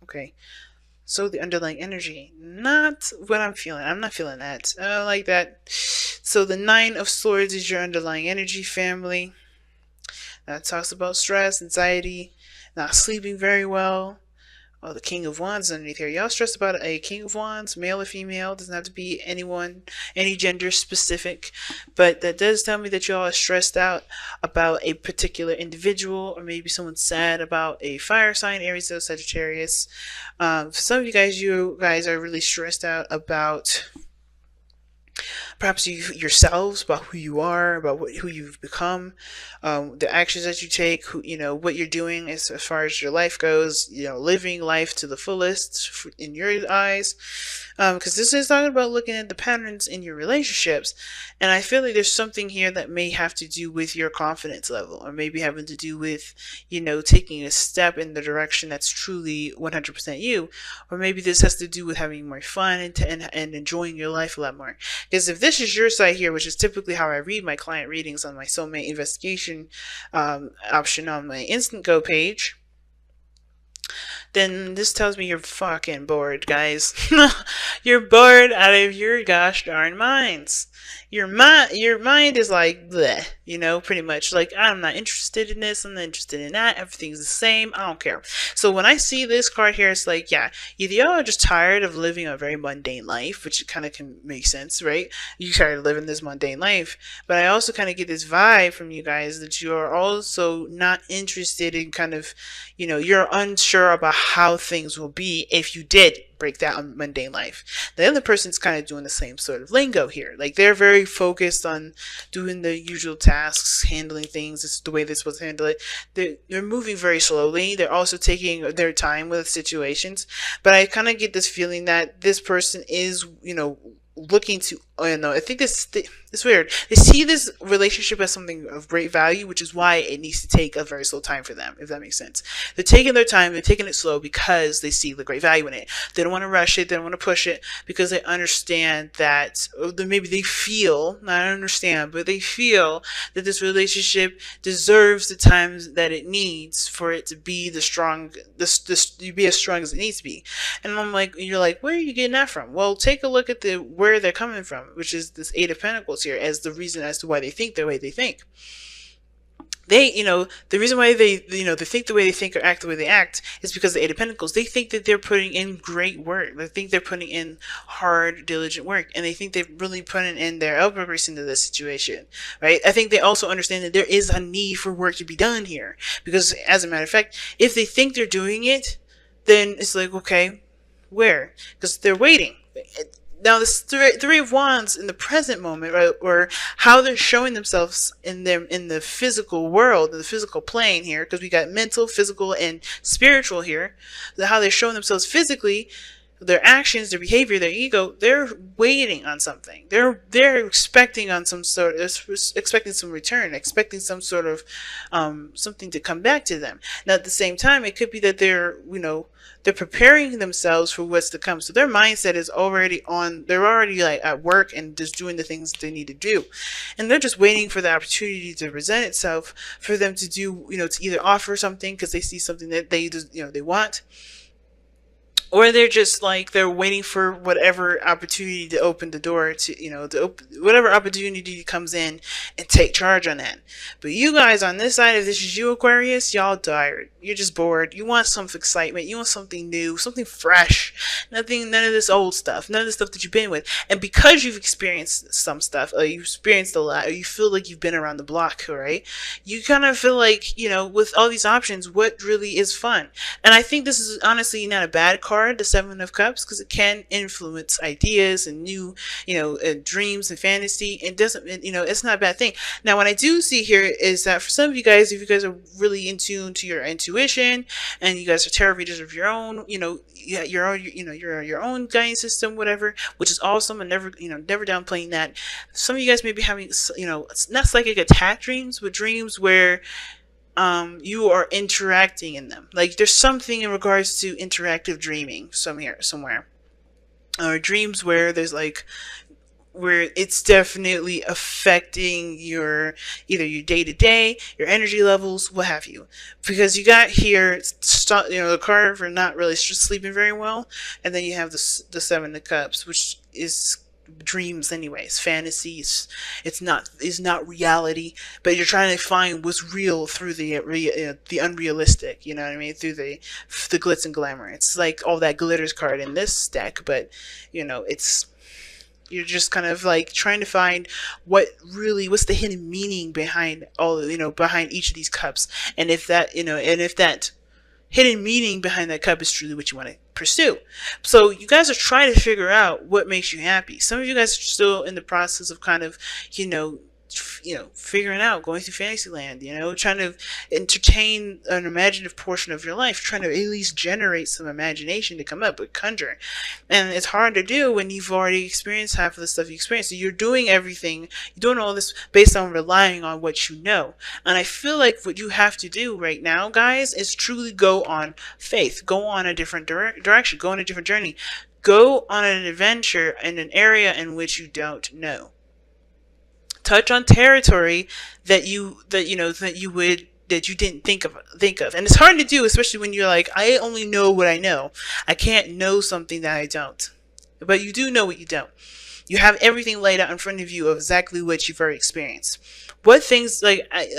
Okay. So the underlying energy, not what I'm feeling. I'm not feeling that. I don't like that. So the Nine of Swords is your underlying energy, family. That talks about stress, anxiety, not sleeping very well. Oh, the King of Wands underneath here. Y'all stressed about a King of Wands, male or female. Doesn't have to be anyone, any gender specific. But that does tell me that y'all are stressed out about a particular individual, or maybe someone's sad about a fire sign, Aries or Sagittarius. For some of you guys are really stressed out about perhaps yourselves, about who you are, about who you've become, the actions that you take, what you're doing as far as your life goes, living life to the fullest in your eyes. Because this is talking about looking at the patterns in your relationships, and I feel like there's something here that may have to do with your confidence level, or maybe having to do with, taking a step in the direction that's truly 100% you, or maybe this has to do with having more fun and enjoying your life a lot more. Because if this is your side here, which is typically how I read my client readings on my soulmate investigation option on my Instant Go page, then this tells me you're fucking bored, guys. You're bored out of your gosh darn minds. Your mind is like bleh, pretty much like I'm not interested in this, I'm not interested in that, everything's the same, I don't care. So when I see this card here, it's like, yeah, either y'all are just tired of living a very mundane life, which kind of can make sense, right? You tired of living this mundane life, but I also kind of get this vibe from you guys that you are also not interested in kind of, you're unsure about how things will be if you did break that mundane life. The other person's kind of doing the same sort of lingo here. Like they're very focused on doing the usual tasks, handling things. It's the way they're supposed to handle it. They're moving very slowly. They're also taking their time with situations. But I kind of get this feeling that this person is, looking to, I think it's weird. They see this relationship as something of great value, which is why it needs to take a very slow time for them, if that makes sense. They're taking their time, they're taking it slow because they see the great value in it. They don't want to rush it, they don't want to push it, because they understand that, or maybe they feel, not understand, but they feel that this relationship deserves the time that it needs for it to be be as strong as it needs to be. And you're like, where are you getting that from? Well, take a look at where they're coming from, which is this Eight of Pentacles here, as the reason as to why they think the way they think. The reason why they think the way they think or act the way they act is because the Eight of Pentacles, they think that they're putting in great work. They think they're putting in hard, diligent work, and they think they're really putting in their elbow grease into this situation, right? I think they also understand that there is a need for work to be done here, because as a matter of fact, if they think they're doing it, then it's like, okay, where? Because they're waiting. Now, this three of Wands in the present moment, right, or how they're showing themselves in the physical world, in the physical plane here, because we got mental, physical, and spiritual here. How they're showing themselves physically, their actions, their behavior, their ego, they're waiting on something. They're expecting on expecting some return, expecting some sort of something to come back to them. Now, at the same time, it could be that they're preparing themselves for what's to come. So their mindset is already on, they're already like at work and just doing the things they need to do. And they're just waiting for the opportunity to present itself for them to do, to either offer something because they see something that they want, or they're just like they're waiting for whatever opportunity to open the door to whatever opportunity comes in and take charge on that. But you guys on this side, if this is you, Aquarius, y'all tired. You're just bored. You want some excitement. You want something new, something fresh. None of this old stuff. None of the stuff that you've been with. And because you've experienced some stuff, or you've experienced a lot, or you feel like you've been around the block, right? You kind of feel like, with all these options, what really is fun? And I think this is honestly not a bad card, the Seven of Cups, because it can influence ideas and new, dreams and fantasy. It doesn't, it's not a bad thing. Now, what I do see here is that for some of you guys, if you guys are really in tune to your intuition and you guys are tarot readers of your own, your own guidance system, whatever, which is awesome, and never downplaying that. Some of you guys may be having, it's not psychic attack dreams, but dreams where you are interacting in them. Like there's something in regards to interactive dreaming somewhere, or dreams where there's like where it's definitely affecting your either your day to day, your energy levels, what have you. Because you got here, the card for not really sleeping very well, and then you have the Seven of Cups, which is dreams anyways, fantasies. It's not reality, but you're trying to find what's real through the unrealistic. You know what I mean? Through the glitz and glamour. It's like all that glitters card in this deck, but it's you're just kind of like trying to find what's the hidden meaning behind behind each of these cups, and if that hidden meaning behind that cup is truly what you want to pursue. So you guys are trying to figure out what makes you happy. Some of you guys are still in the process of kind of, figuring out, going through Fantasyland, trying to entertain an imaginative portion of your life, trying to at least generate some imagination to come up with, conjure. And it's hard to do when you've already experienced half of the stuff you experienced. So you're doing all this based on relying on what you know. And I feel like what you have to do right now, guys, is truly go on faith, go on a different direction, go on a different journey, go on an adventure in an area in which you don't know. Touch on territory that you didn't think of. And it's hard to do, especially when you're like, I only know what I know. I can't know something that I don't. But you do know what you don't. You have everything laid out in front of you of exactly what you've already experienced. What things,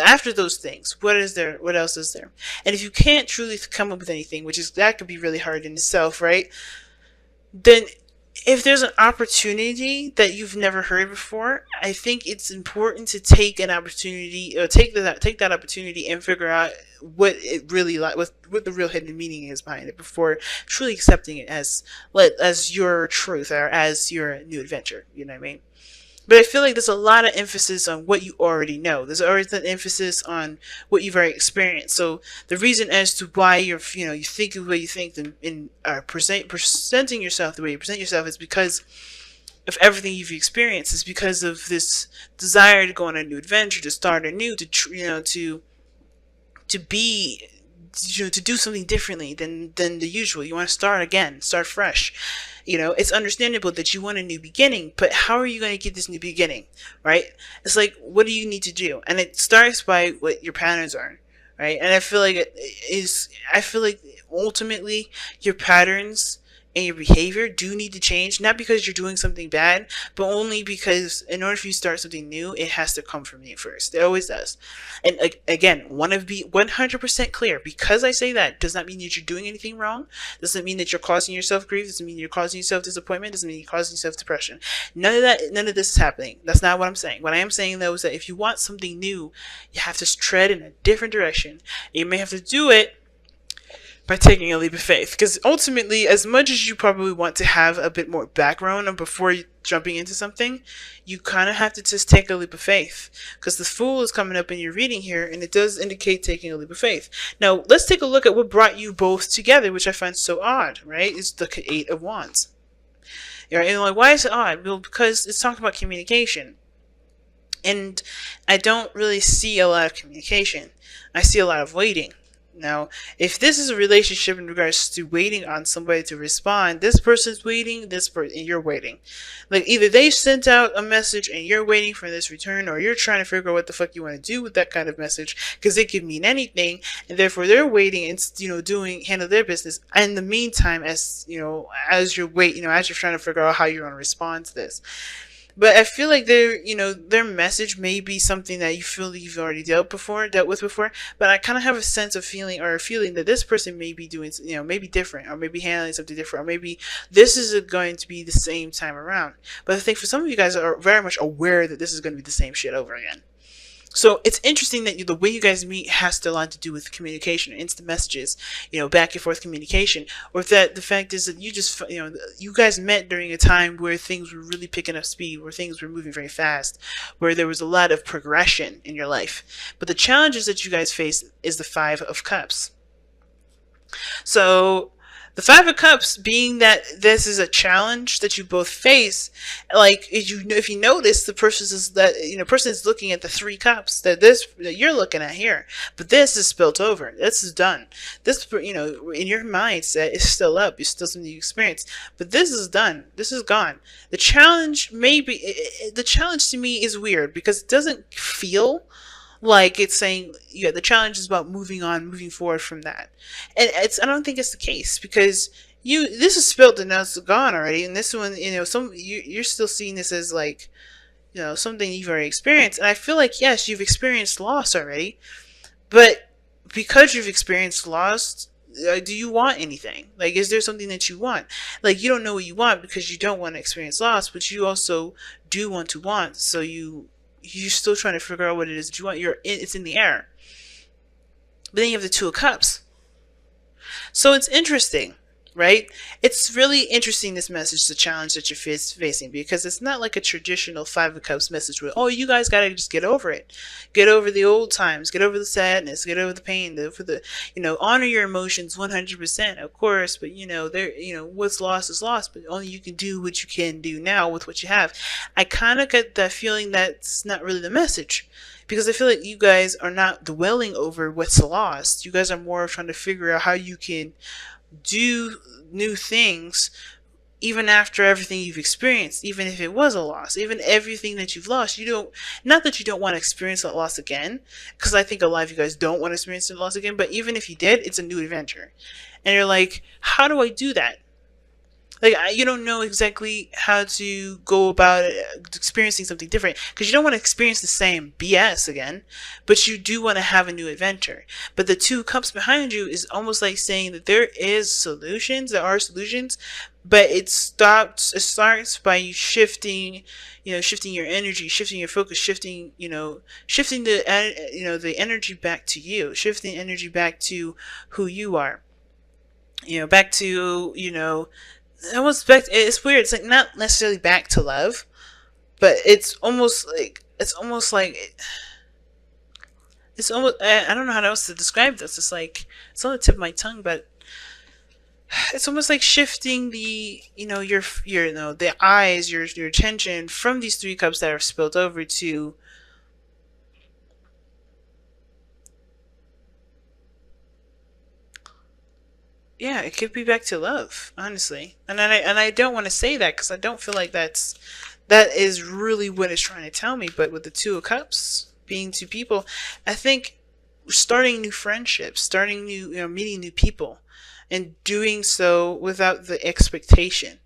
after those things, what is there? What else is there? And if you can't truly come up with anything, that could be really hard in itself, right? Then if there's an opportunity that you've never heard before, I think it's important to take an opportunity, or take that opportunity and figure out what it really what the real hidden meaning is behind it before truly accepting it as your truth or as your new adventure. You know what I mean? But I feel like there's a lot of emphasis on what you already know. There's always an emphasis on what you've already experienced. So the reason as to why you think the way you think and presenting yourself the way you present yourself is because of everything you've experienced. It's because of this desire to go on a new adventure, to start anew, to do something differently than the usual. You want to start again, start fresh. It's understandable that you want a new beginning, but how are you going to get this new beginning, right? It's like, what do you need to do? And it starts by what your patterns are, right? And I feel like ultimately your patterns and your behavior do need to change, not because you're doing something bad, but only because in order for you to start something new, it has to come from you first. It always does. And again, want to be 100% clear. Because I say that does not mean that you're doing anything wrong. Doesn't mean that you're causing yourself grief. Doesn't mean you're causing yourself disappointment. Doesn't mean you're causing yourself depression. None of this is happening. That's not what I'm saying. What I am saying though is that if you want something new, you have to tread in a different direction. You may have to do it by taking a leap of faith. Because ultimately, as much as you probably want to have a bit more background before jumping into something, you kind of have to just take a leap of faith. Because the Fool is coming up in your reading here, and it does indicate taking a leap of faith. Now, let's take a look at what brought you both together, which I find so odd, right? It's the Eight of Wands. And why is it odd? Well, because it's talking about communication. And I don't really see a lot of communication. I see a lot of waiting. Now, if this is a relationship in regards to waiting on somebody to respond, this person's waiting, and you're waiting. Like, either they sent out a message and you're waiting for this return, or you're trying to figure out what the fuck you want to do with that kind of message, because it could mean anything, and therefore they're waiting and handle their business. And in the meantime, as you're trying to figure out how you're going to respond to this. But I feel like their message may be something that you feel you've already dealt with before. But I kind of have a feeling that this person may be doing, maybe different, or maybe handling something different, or maybe this is going to be the same time around. But I think for some of you guys are very much aware that this is going to be the same shit over again. So it's interesting that the way you guys meet has a lot to do with communication, instant messages, back and forth communication, or that the fact is that you guys met during a time where things were really picking up speed, where things were moving very fast, where there was a lot of progression in your life. But the challenges that you guys face is the Five of Cups. So The Five of Cups being that this is a challenge that you both face, like if you notice, the person is that person is looking at the Three Cups that you're looking at here, but this is spilt over. This is done. This in your mindset is still up. It's still something you experience, but this is done. This is gone. The challenge the challenge to me is weird because it doesn't feel like it's saying, yeah, the challenge is about moving on, moving forward from that. And I don't think it's the case because this is spilled and now it's gone already. And this one, you're still seeing this as like, something you've already experienced. And I feel like, yes, you've experienced loss already, but because you've experienced loss, do you want anything? Like, is there something that you want? Like, you don't know what you want because you don't want to experience loss, but you also do want to want. So you're still trying to figure out what it is that you want. It's in the air. But then you have the Two of Cups. So it's interesting, right? It's really interesting, this message, the challenge that you're facing, because it's not like a traditional Five of Cups message where, oh, you guys gotta just get over it. Get over the old times. Get over the sadness. Get over the pain. Honor your emotions 100%, of course, but what's lost is lost, but only you can do what you can do now with what you have. I kind of get that feeling that's not really the message. Because I feel like you guys are not dwelling over what's lost. You guys are more trying to figure out how you can do new things even after everything you've experienced, even if it was a loss, even everything that you've lost. Not that you don't want to experience that loss again, because I think a lot of you guys don't want to experience that loss again, but even if you did, it's a new adventure. And you're like, how do I do that? Like, you don't know exactly how to go about experiencing something different because you don't want to experience the same BS again, but you do want to have a new adventure. But the Two Cups behind you is almost like saying that there are solutions, but it starts by you shifting your energy, shifting your focus, shifting the energy back to you, shifting energy back to who you are, back to, it's weird. It's like not necessarily back to love, but it's almost like I don't know how else to describe this. It's like it's on the tip of my tongue, but it's almost like shifting the the eyes, your attention from these Three Cups that are spilled over to yeah, it could be back to love, honestly. And I don't want to say that because I don't feel like that is really what it's trying to tell me. But with the Two of Cups being two people, I think starting new friendships, starting new, meeting new people, and doing so without the expectation.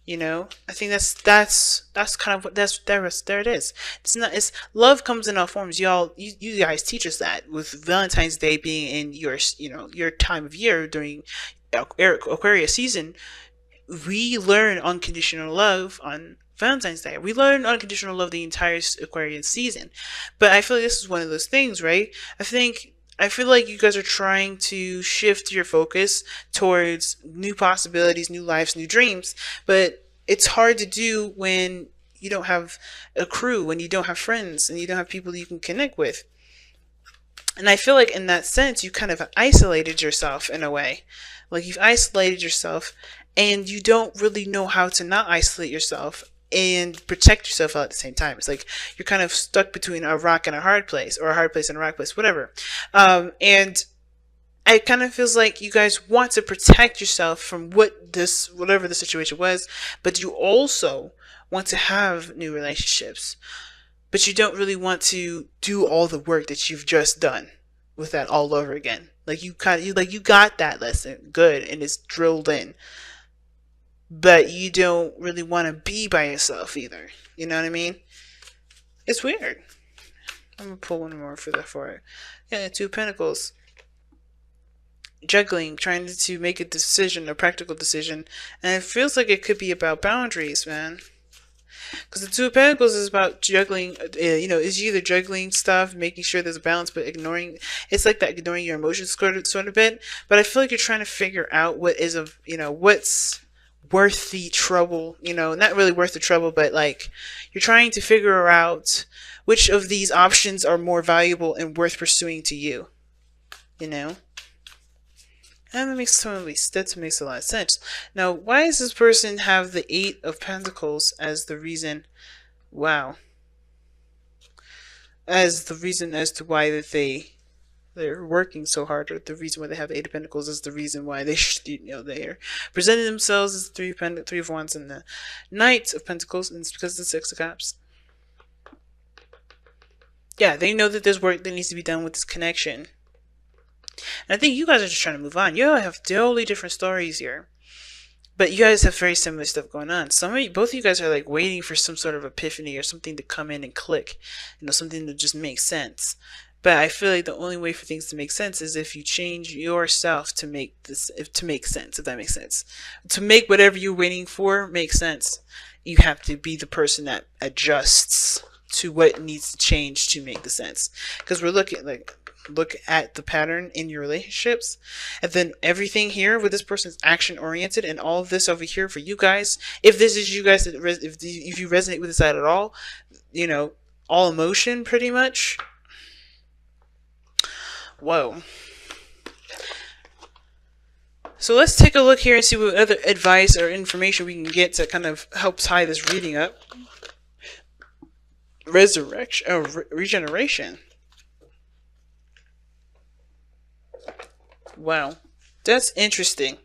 I think that's kind of what there it is. It's love comes in all forms. You guys teach us that with Valentine's Day being in your time of year during Aquarius season. We learn unconditional love on Valentine's Day. We learn unconditional love the entire Aquarius season. But I feel like this is one of those things, right? I feel like you guys are trying to shift your focus towards new possibilities, new lives, new dreams, but it's hard to do when you don't have a crew, when you don't have friends, and you don't have people you can connect with. And I feel like in that sense, you kind of isolated yourself in a way. Like you've isolated yourself and you don't really know how to not isolate yourself and protect yourself at the same time. It's like you're kind of stuck between a rock and a hard place, or a hard place and a rock place, whatever. And it kind of feels like you guys want to protect yourself from whatever the situation was, but you also want to have new relationships, but you don't really want to do all the work that you've just done with that all over again. Like you got that lesson good and it's drilled in, but you don't really want to be by yourself either. You know what I mean? It's weird. I'm gonna pull one more for it. Yeah, Two of Pentacles. Juggling, trying to make a decision, a practical decision, and it feels like it could be about boundaries, man. Because the Two of Pentacles is about juggling, is either juggling stuff, making sure there's a balance, but it's like that, ignoring your emotions sort of bit. But I feel like you're trying to figure out what's worth the trouble, not really worth the trouble, but like you're trying to figure out which of these options are more valuable and worth pursuing to you, And that makes a lot of sense. Now, why does this person have the Eight of Pentacles as the reason? Wow, as the reason as to why that they're working so hard, or the reason why they have the Eight of Pentacles is the reason why they're presenting themselves as the Three of Wands and the Knight of Pentacles, and it's because of the Six of Cups. Yeah, they know that there's work that needs to be done with this connection. And I think you guys are just trying to move on. You all have totally different stories here. But you guys have very similar stuff going on. Both of you guys are like waiting for some sort of epiphany or something to come in and click. Something to just make sense. But I feel like the only way for things to make sense is if you change yourself to make sense, if that makes sense. To make whatever you're waiting for make sense, you have to be the person that adjusts to what needs to change to make the sense. Because look at the pattern in your relationships, and then everything here with this person is action oriented, and all of this over here for you guys, if this is you guys, if you resonate with this side at all, all emotion pretty much. Whoa. So let's take a look here and see what other advice or information we can get to kind of help tie this reading up. Regeneration. Wow, that's interesting.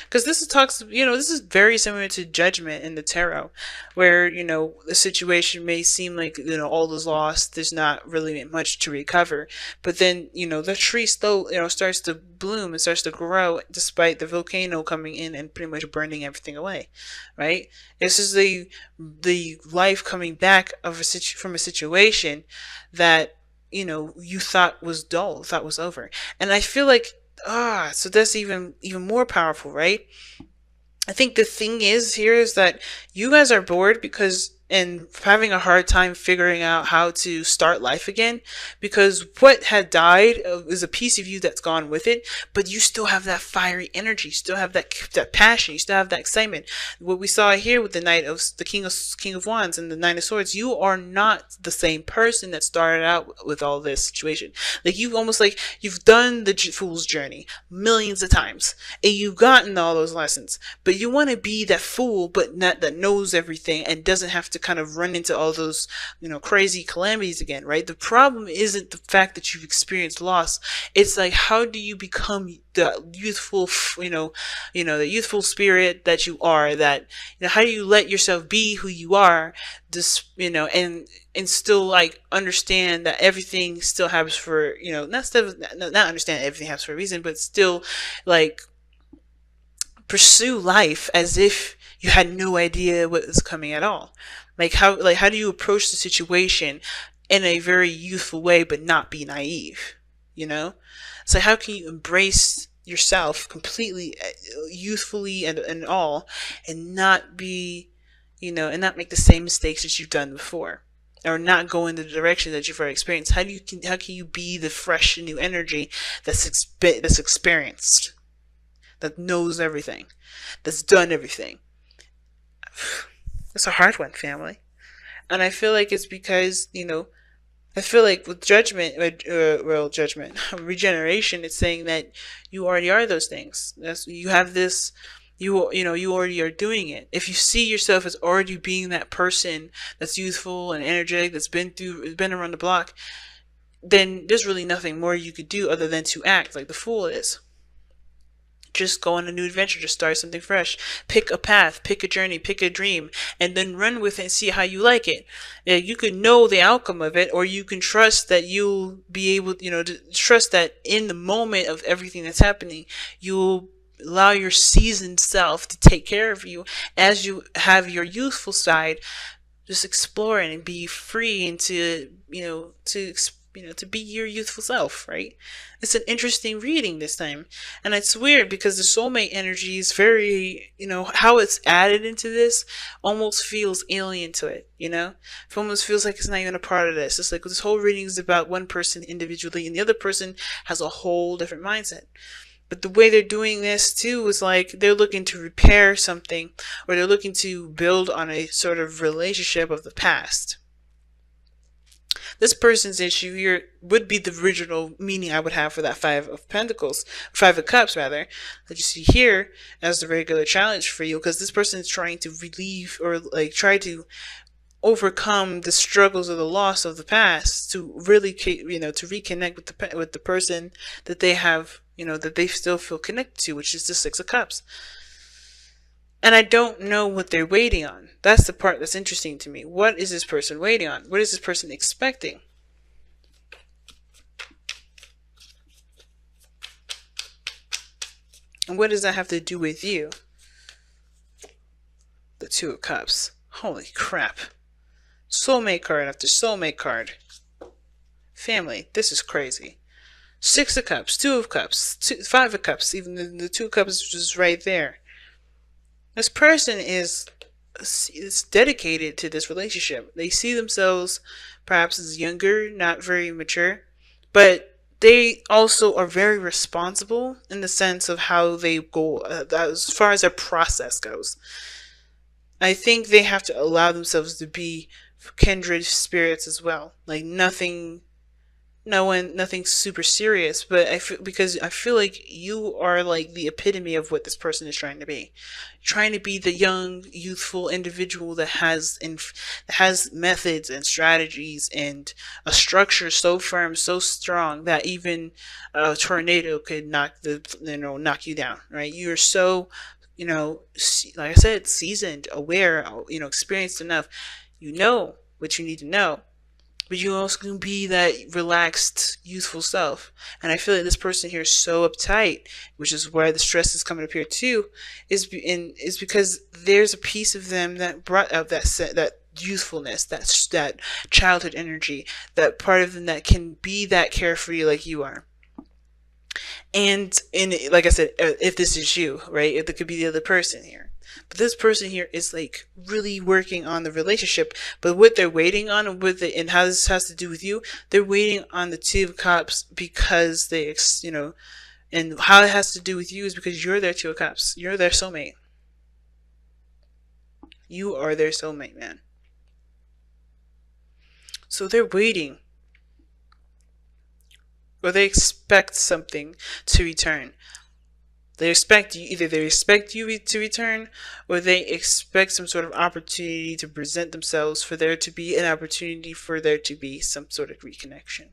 Because this is very similar to Judgment in the tarot, where, the situation may seem like, all is lost, there's not really much to recover. But then, the tree still, starts to bloom and starts to grow despite the volcano coming in and pretty much burning everything away, right? This is the life coming back from a situation that, you thought was dull, thought was over. And I feel like, so that's even more powerful, right? I think the thing is that you guys are bored and having a hard time figuring out how to start life again, because what had died is a piece of you that's gone with it, but you still have that fiery energy, you still have that passion, you still have that excitement. What we saw here with the King of Wands and the Nine of Swords, you are not the same person that started out with all this situation. Like, you've done the fool's journey millions of times, and you've gotten all those lessons, but you want to be that fool, but not that knows everything and doesn't have to kind of run into all those, crazy calamities again, right? The problem isn't the fact that you've experienced loss. It's like, how do you become the youthful, the youthful spirit that you are, that, how do you let yourself be who you are, and still, like, understand that everything still happens for, not understand everything happens for a reason, but still, like, pursue life as if you had no idea what was coming at all. How do you approach the situation in a very youthful way, but not be naive? So how can you embrace yourself completely, youthfully and all, and not be, and not make the same mistakes that you've done before, or not go in the direction that you've already experienced? How can you be the fresh and new energy that's experienced, that knows everything, that's done everything? It's a hard one, family. And I feel like it's because, I feel like with regeneration, it's saying that you already are those things. You have this, you already are doing it. If you see yourself as already being that person that's youthful and energetic, that's been around the block, then there's really nothing more you could do other than to act like the fool is. Just go on a new adventure, just start something fresh. Pick a path, pick a journey, pick a dream, and then run with it and see how you like it. You can know the outcome of it, or you can trust that you'll be able, to trust that in the moment of everything that's happening, you'll allow your seasoned self to take care of you as you have your youthful side just exploring and be free and to be your youthful self, right? It's an interesting reading this time. And it's weird because the soulmate energy is very, how it's added into this almost feels alien to it, It almost feels like it's not even a part of this. It's like this whole reading is about one person individually, and the other person has a whole different mindset. But the way they're doing this too is like they're looking to repair something, or they're looking to build on a sort of relationship of the past. This person's issue here would be the original meaning I would have for that Five of Pentacles, Five of Cups rather, that you see here as the regular challenge for you, because this person is trying to relieve or like try to overcome the struggles or the loss of the past to really, to reconnect with the person that they have, that they still feel connected to, which is the Six of Cups. And I don't know what they're waiting on. That's the part that's interesting to me. What is this person waiting on? What is this person expecting? And what does that have to do with you? The Two of Cups. Holy crap. Soulmate card after soulmate card. Family, this is crazy. Six of Cups, Two of Cups, Five of Cups, even the Two of Cups is just right there. This person is dedicated to this relationship. They see themselves perhaps as younger, not very mature, but they also are very responsible in the sense of how they go, as far as their process goes. I think they have to allow themselves to be kindred spirits as well. Like nothing super serious, but because I feel like you are like the epitome of what this person is trying to be. Trying to be the young, youthful individual that has methods and strategies and a structure so firm, so strong that even a tornado could knock you down, right? You're so, like I said, seasoned, aware, experienced enough. You know what you need to know. But you also can be that relaxed, youthful self. And I feel like this person here is so uptight, which is where the stress is coming up here too, is because there's a piece of them that brought out that youthfulness, that childhood energy, that part of them that can be that carefree like you are. And like I said, if this is you, right, it could be the other person here. But this person here is like really working on the relationship. But what they're waiting on, and how this has to do with you, they're waiting on the Two of Cups because and how it has to do with you is because you're their Two of Cups. You're their soulmate. You are their soulmate, man. So they're waiting. Or they expect something to return. They expect you, either they expect you to return, or they expect some sort of opportunity to present themselves for there to be an opportunity for there to be some sort of reconnection.